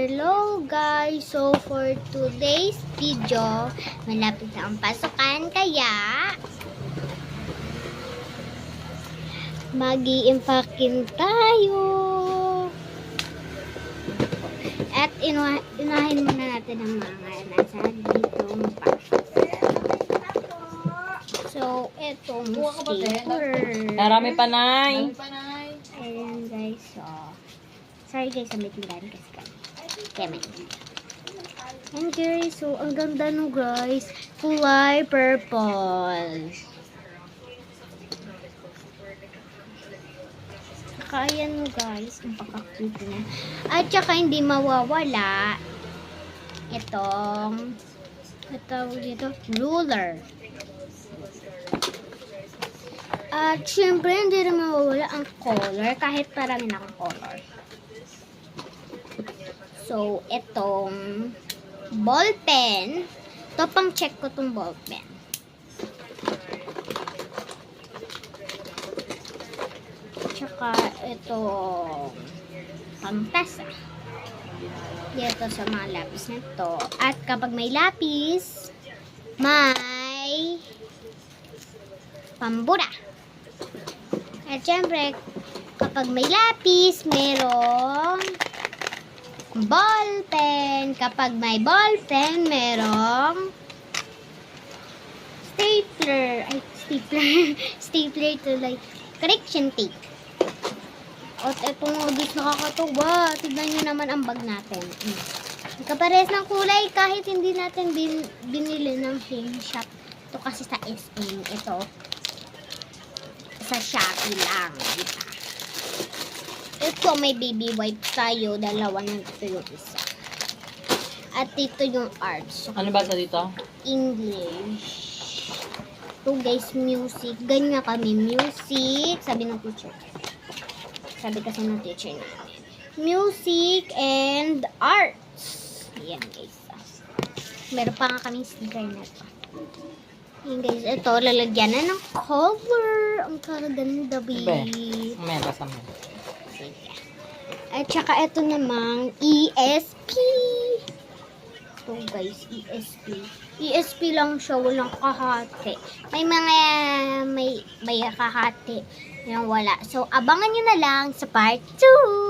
Hello guys! So for today's video, malapit na ang pasukan kaya mag-i-impakin tayo. At inahin muna natin ang mga nasa ditong pack. So, etong sticker. Marami pa, Nay. Ayan guys, so sorry guys, sa mitingan kasi kaya may and guys, so ang ganda no guys, kulay purple. Saka ayan no guys, ang paka-cute niya. At saka hindi mawawala itong dito, ruler. At syempre, hindi rin mawawala ang color kahit parang naka-color. So, itong ball pen. Ito pang check ko itong ball pen. Tsaka itong pang-tasa. Dito sa mga lapis na ito. At kapag may lapis, may pambura. At syempre, kapag may lapis, merong ball pen. Kapag may ball pen, merong stapler. Ay, stapler. Stapler to like correction tape. At itong modus nakakatuwa. Tignan nyo naman ang bag natin. Kapares ng kulay kahit hindi natin binili ng same shop. Ito kasi sa SM. Ito sa Shopee lang. Diba? Ito may baby wipe tayo. Dalawa na ito yung isa. At ito yung arts. So, Ano ba sa dito? English. Ito guys, music. Ganyan kami. Music. Sabi ng teacher. Sabi kasi ng teacher namin. Music and arts. Ayan guys. Meron pa nga kaming sticker na ito. Ayan guys. Ito, lalagyan na ng color. Ang karaganda, babe. Meron pa sa mga. At saka ito namang ESP. Ito guys, ESP. ESP lang siya, walang kahati. May mga may kahati. Yung wala. So, abangan nyo na lang sa part 2.